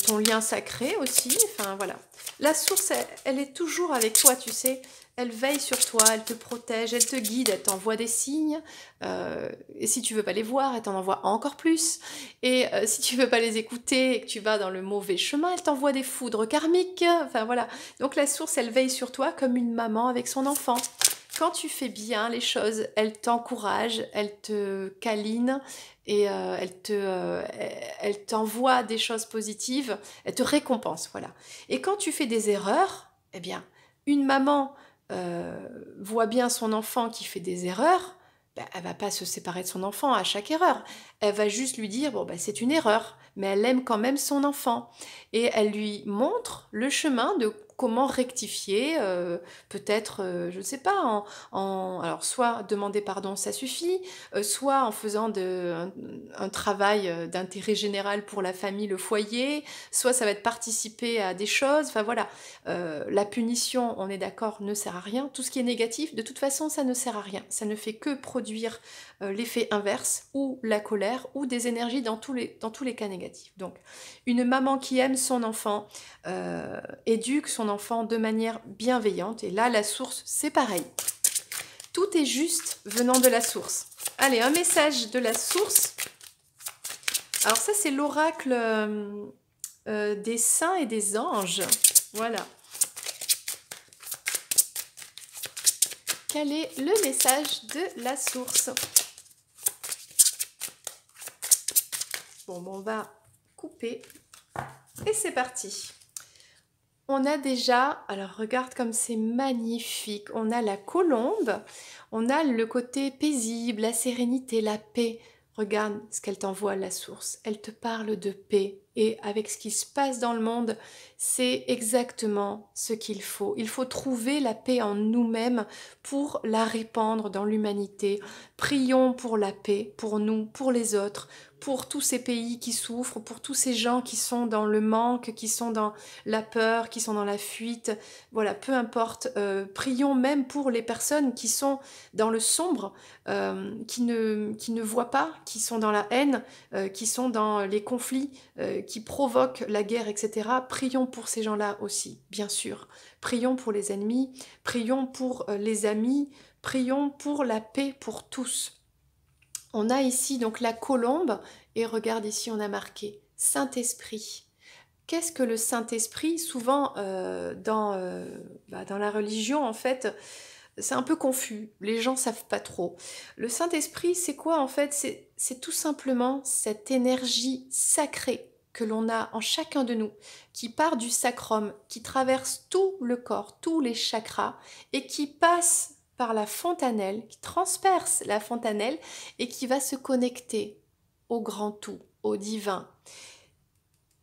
ton lien sacré aussi, enfin voilà. La source, elle est toujours avec toi, tu sais. Elle veille sur toi, elle te protège, elle te guide, elle t'envoie des signes. Et si tu veux pas les voir, elle t'en envoie encore plus. Et si tu veux pas les écouter et que tu vas dans le mauvais chemin, elle t'envoie des foudres karmiques. Enfin voilà. Donc la source, elle veille sur toi comme une maman avec son enfant. Quand tu fais bien les choses, elle t'encourage, elle te câline et elle t'envoie des choses positives, elle te récompense, voilà. Et quand tu fais des erreurs, eh bien, une maman voit bien son enfant qui fait des erreurs, ben, elle va pas se séparer de son enfant à chaque erreur. Elle va juste lui dire, bon, ben, c'est une erreur, mais elle aime quand même son enfant. Et elle lui montre le chemin de comment rectifier, peut-être, je ne sais pas, alors soit demander pardon, ça suffit, soit en faisant un travail d'intérêt général pour la famille, le foyer, soit ça va être participer à des choses, enfin voilà. La punition, on est d'accord, ne sert à rien. Tout ce qui est négatif, de toute façon, ça ne sert à rien. Ça ne fait que produire l'effet inverse, ou la colère, ou des énergies dans tous les cas négatifs. Donc, une maman qui aime son enfant, éduque son enfant de manière bienveillante. Et là, la source, c'est pareil. Tout est juste venant de la source. Allez, un message de la source. Alors ça, c'est l'oracle des saints et des anges. Voilà. Quel est le message de la source? Bon, on va couper. Et c'est parti. On a déjà, alors regarde comme c'est magnifique, on a la colombe, on a le côté paisible, la sérénité, la paix. Regarde ce qu'elle t'envoie, la source. Elle te parle de paix. Et avec ce qui se passe dans le monde, c'est exactement ce qu'il faut. Il faut trouver la paix en nous-mêmes pour la répandre dans l'humanité. Prions pour la paix, pour nous, pour les autres, pour tous ces pays qui souffrent, pour tous ces gens qui sont dans le manque, qui sont dans la peur, qui sont dans la fuite. Voilà, peu importe. Prions même pour les personnes qui sont dans le sombre, qui ne voient pas, qui sont dans la haine, qui sont dans les conflits, qui provoquent la guerre, etc. Prions pour ces gens-là aussi, bien sûr. Prions pour les ennemis, prions pour les amis, prions pour la paix pour tous. On a ici donc la colombe, et regarde ici on a marqué Saint-Esprit. Qu'est-ce que le Saint-Esprit? Souvent dans la religion en fait, c'est un peu confus, les gens savent pas trop. Le Saint-Esprit, c'est quoi en fait? C'est tout simplement cette énergie sacrée que l'on a en chacun de nous, qui part du sacrum, qui traverse tout le corps, tous les chakras, et qui passe par la fontanelle, qui transperce la fontanelle, et qui va se connecter au grand tout, au divin.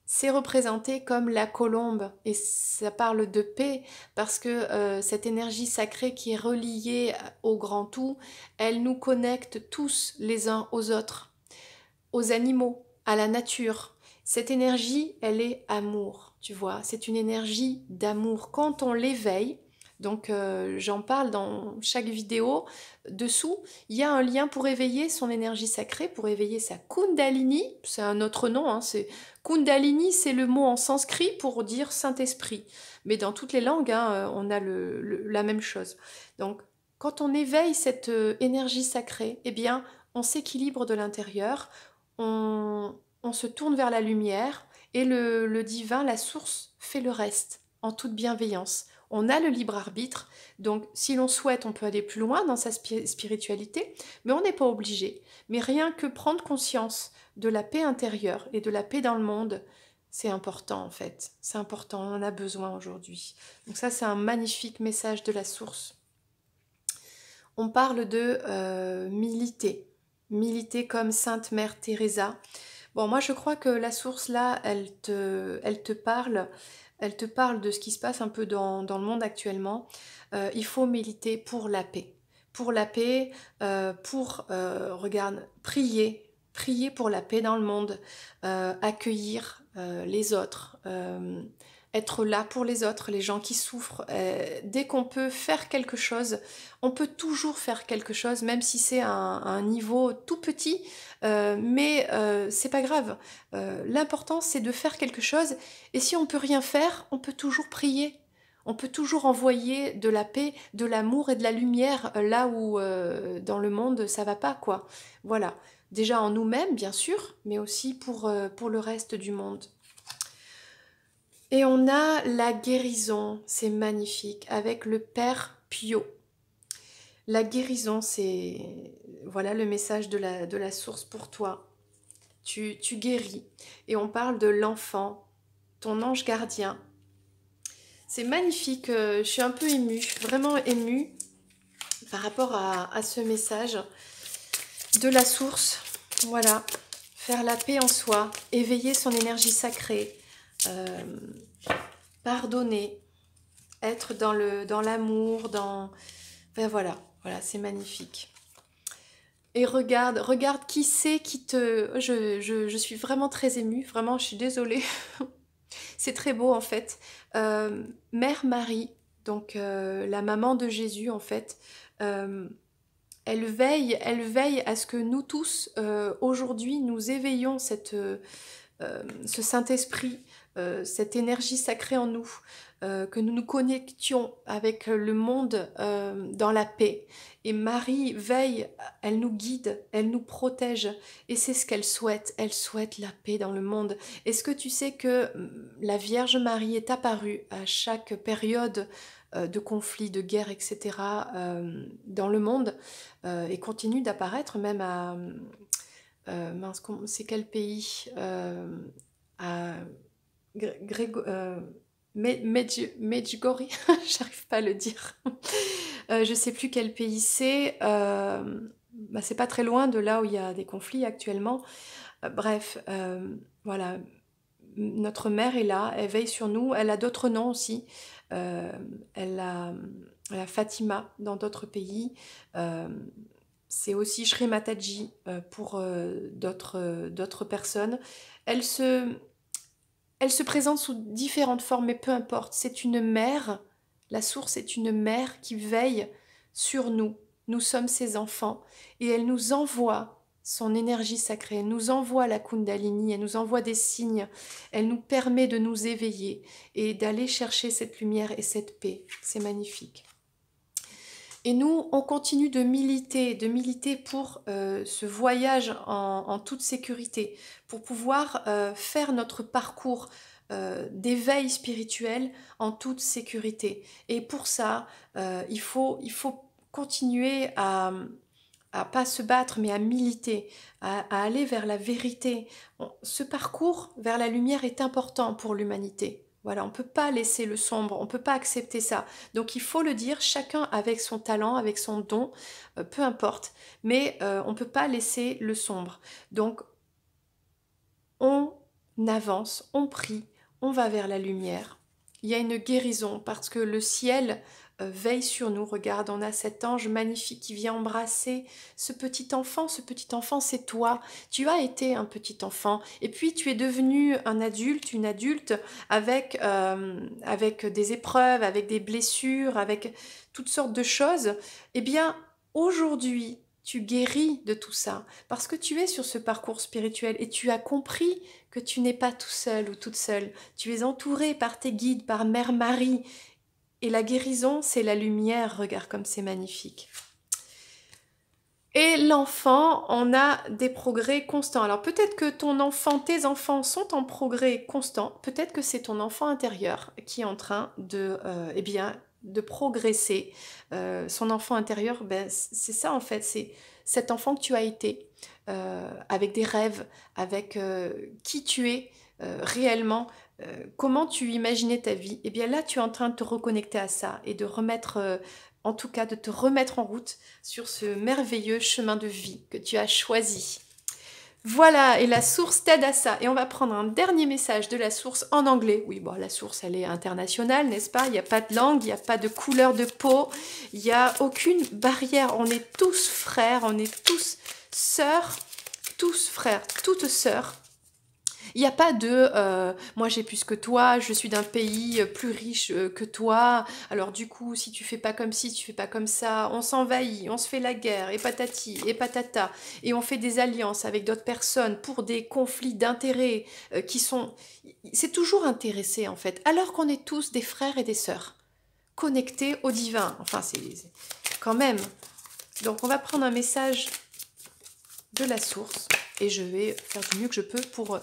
C'est représenté comme la colombe et ça parle de paix parce que cette énergie sacrée qui est reliée au grand tout, elle nous connecte tous les uns aux autres, aux animaux, à la nature. Cette énergie, elle est amour, tu vois, c'est une énergie d'amour. Quand on l'éveille, donc j'en parle dans chaque vidéo, dessous, il y a un lien pour éveiller son énergie sacrée, pour éveiller sa Kundalini, c'est un autre nom, hein, c'est Kundalini, c'est le mot en sanskrit pour dire Saint-Esprit. Mais dans toutes les langues, hein, on a la même chose. Donc, quand on éveille cette énergie sacrée, eh bien, on s'équilibre de l'intérieur, on se tourne vers la lumière et le divin, la source, fait le reste en toute bienveillance. On a le libre arbitre, donc si l'on souhaite, on peut aller plus loin dans sa spiritualité, mais on n'est pas obligé. Mais rien que prendre conscience de la paix intérieure et de la paix dans le monde, C'est important en fait, c'est important, on en a besoin aujourd'hui. Donc ça, c'est un magnifique message de la source. On parle de militer, militer comme Sainte Mère Teresa. Bon, moi je crois que la source là, elle te parle de ce qui se passe un peu dans le monde actuellement. Il faut militer pour la paix. Pour la paix, regarde, prier, prier pour la paix dans le monde, accueillir les autres, être là pour les autres, les gens qui souffrent. Dès qu'on peut faire quelque chose, on peut toujours faire quelque chose, même si c'est un niveau tout petit, mais c'est pas grave. L'important, c'est de faire quelque chose, et si on peut rien faire, on peut toujours prier. On peut toujours envoyer de la paix, de l'amour et de la lumière là où dans le monde ça va pas, quoi. Voilà. Déjà en nous-mêmes, bien sûr, mais aussi pour le reste du monde. Et on a la guérison, c'est magnifique, avec le Père Pio. La guérison, c'est voilà le message de la source pour toi. Tu guéris. Et on parle de l'enfant, ton ange gardien. C'est magnifique, je suis un peu émue, vraiment émue par rapport à ce message de la source. Voilà, faire la paix en soi, éveiller son énergie sacrée, pardonner, être dans l'amour, enfin, voilà, c'est magnifique. Et regarde qui c'est qui te... Je suis vraiment très émue, vraiment, je suis désolée. C'est très beau, en fait. Mère Marie, donc la maman de Jésus, en fait, elle veille à ce que nous tous, aujourd'hui, nous éveillons ce Saint-Esprit, cette énergie sacrée en nous, que nous nous connections avec le monde dans la paix. Et Marie veille, elle nous guide, elle nous protège, et c'est ce qu'elle souhaite. Elle souhaite la paix dans le monde. Est-ce que tu sais que la Vierge Marie est apparue à chaque période de conflit, de guerre, etc., dans le monde, et continue d'apparaître même à... mince, c'est quel pays à Medjugorje, j'arrive pas à le dire. Je sais plus quel pays c'est. Bah, c'est pas très loin de là où il y a des conflits actuellement. Bref, voilà. Notre mère est là, elle veille sur nous. Elle a d'autres noms aussi. Euh, elle a Fatima dans d'autres pays. C'est aussi Shri Mataji pour d'autres personnes. Elle se, elle se présente sous différentes formes, mais peu importe. C'est une mère, la source est une mère qui veille sur nous. Nous sommes ses enfants et elle nous envoie son énergie sacrée, elle nous envoie la Kundalini, elle nous envoie des signes, elle nous permet de nous éveiller et d'aller chercher cette lumière et cette paix. C'est magnifique. Et nous, on continue de militer pour ce voyage en toute sécurité, pour pouvoir faire notre parcours d'éveil spirituel en toute sécurité. Et pour ça, il faut continuer à pas se battre, mais à militer, à aller vers la vérité. Ce parcours vers la lumière est important pour l'humanité. Voilà, on ne peut pas laisser le sombre, on ne peut pas accepter ça. Donc il faut le dire, chacun avec son talent, avec son don, peu importe, mais on ne peut pas laisser le sombre. Donc on avance, on prie, on va vers la lumière. Il y a une guérison parce que le ciel veille sur nous. Regarde, on a cet ange magnifique qui vient embrasser ce petit enfant. Ce petit enfant, c'est toi. Tu as été un petit enfant et puis tu es devenu un adulte, une adulte avec des épreuves, avec des blessures, avec toutes sortes de choses. Eh bien, aujourd'hui, tu guéris de tout ça parce que tu es sur ce parcours spirituel et tu as compris que tu n'es pas tout seul ou toute seule. Tu es entouré par tes guides, par Mère Marie. Et la guérison, c'est la lumière. Regarde comme c'est magnifique. Et l'enfant, on a des progrès constants. Alors peut-être que ton enfant, tes enfants sont en progrès constant. Peut-être que c'est ton enfant intérieur qui est en train de, de progresser. Son enfant intérieur, ben, c'est ça en fait, c'est cet enfant que tu as été, avec des rêves, avec qui tu es réellement, comment tu imaginais ta vie. Et bien là, tu es en train de te reconnecter à ça et de remettre, en tout cas, de te remettre en route sur ce merveilleux chemin de vie que tu as choisi. Voilà, et la source t'aide à ça. Et on va prendre un dernier message de la source en anglais. Oui, bon, la source, elle est internationale, n'est-ce pas? Il n'y a pas de langue, il n'y a pas de couleur de peau, il n'y a aucune barrière. On est tous frères, on est tous sœurs, tous frères, toutes sœurs. Il n'y a pas de moi j'ai plus que toi, je suis d'un pays plus riche que toi, alors du coup si tu fais pas comme ci, tu fais pas comme ça, on s'envahit, on se fait la guerre, et patati, et patata, et on fait des alliances avec d'autres personnes pour des conflits d'intérêts qui sont... C'est toujours intéressé en fait, alors qu'on est tous des frères et des sœurs, connectés au divin, enfin c'est quand même. Donc on va prendre un message de la source et je vais faire du mieux que je peux pour,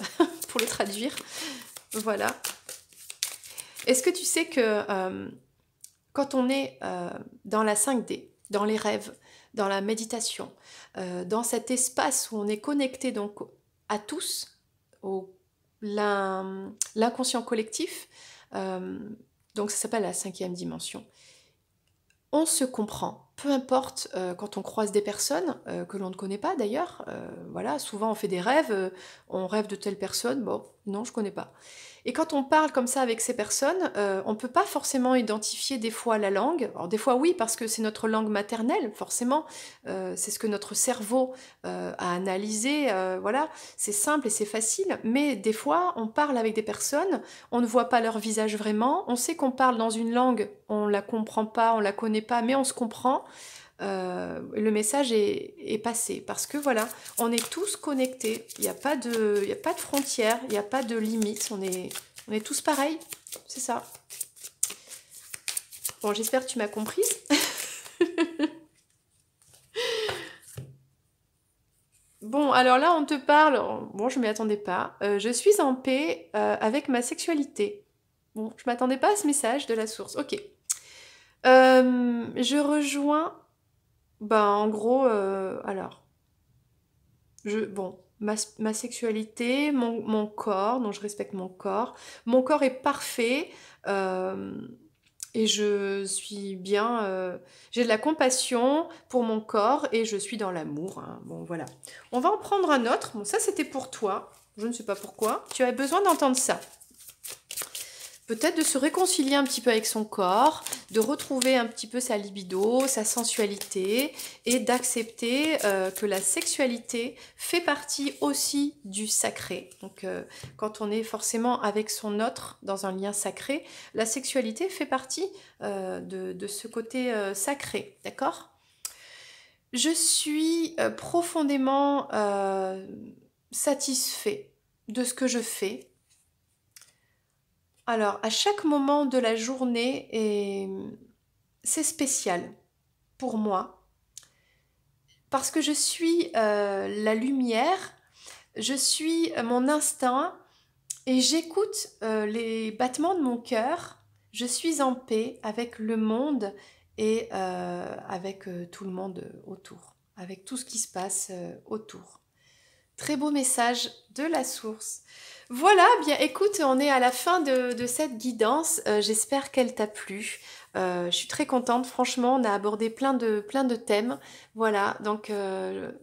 pour le traduire. Voilà. Est-ce que tu sais que quand on est dans la 5D, dans les rêves, dans la méditation, dans cet espace où on est connecté donc à tous, au l'inconscient collectif, donc ça s'appelle la 5e dimension, on se comprend, peu importe quand on croise des personnes que l'on ne connaît pas d'ailleurs. Voilà, souvent on fait des rêves, on rêve de telle personne, bon, non, je connais pas. Et quand on parle comme ça avec ces personnes, on ne peut pas forcément identifier des fois la langue. Alors des fois oui, parce que c'est notre langue maternelle, forcément. C'est ce que notre cerveau a analysé. Voilà, c'est simple et c'est facile. Mais des fois, on parle avec des personnes, on ne voit pas leur visage vraiment. On sait qu'on parle dans une langue, on la comprend pas, on la connaît pas, mais on se comprend. Le message est passé parce que voilà, on est tous connectés, il n'y a pas de frontières, il n'y a pas de limites, on est tous pareils, c'est ça. Bon, j'espère que tu m'as comprise. Bon, alors là, on te parle, bon, je m'y attendais pas, je suis en paix avec ma sexualité. Bon, je m'attendais pas à ce message de la source, ok. Je rejoins... Ben, en gros, alors, bon, ma sexualité, mon corps, donc je respecte mon corps est parfait, euh, et je suis bien, j'ai de la compassion pour mon corps et je suis dans l'amour, hein. Bon, voilà. On va en prendre un autre, bon, ça c'était pour toi, je ne sais pas pourquoi, tu as besoin d'entendre ça. Peut-être de se réconcilier un petit peu avec son corps, de retrouver un petit peu sa libido, sa sensualité et d'accepter que la sexualité fait partie aussi du sacré. Donc quand on est forcément avec son autre dans un lien sacré, la sexualité fait partie de ce côté sacré, d'accord ? Je suis profondément satisfait de ce que je fais. Alors, à chaque moment de la journée, c'est spécial pour moi parce que je suis la lumière, je suis mon instinct et j'écoute les battements de mon cœur. Je suis en paix avec le monde et avec tout le monde autour, avec tout ce qui se passe autour. Très beau message de la source. Voilà, bien écoute, on est à la fin de cette guidance. J'espère qu'elle t'a plu. Je suis très contente, franchement, on a abordé plein de thèmes. Voilà, donc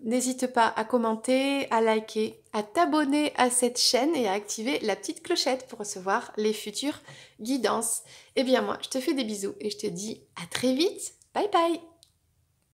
n'hésite pas à commenter, à liker, à t'abonner à cette chaîne et à activer la petite clochette pour recevoir les futures guidances. Eh bien moi, je te fais des bisous et je te dis à très vite. Bye bye!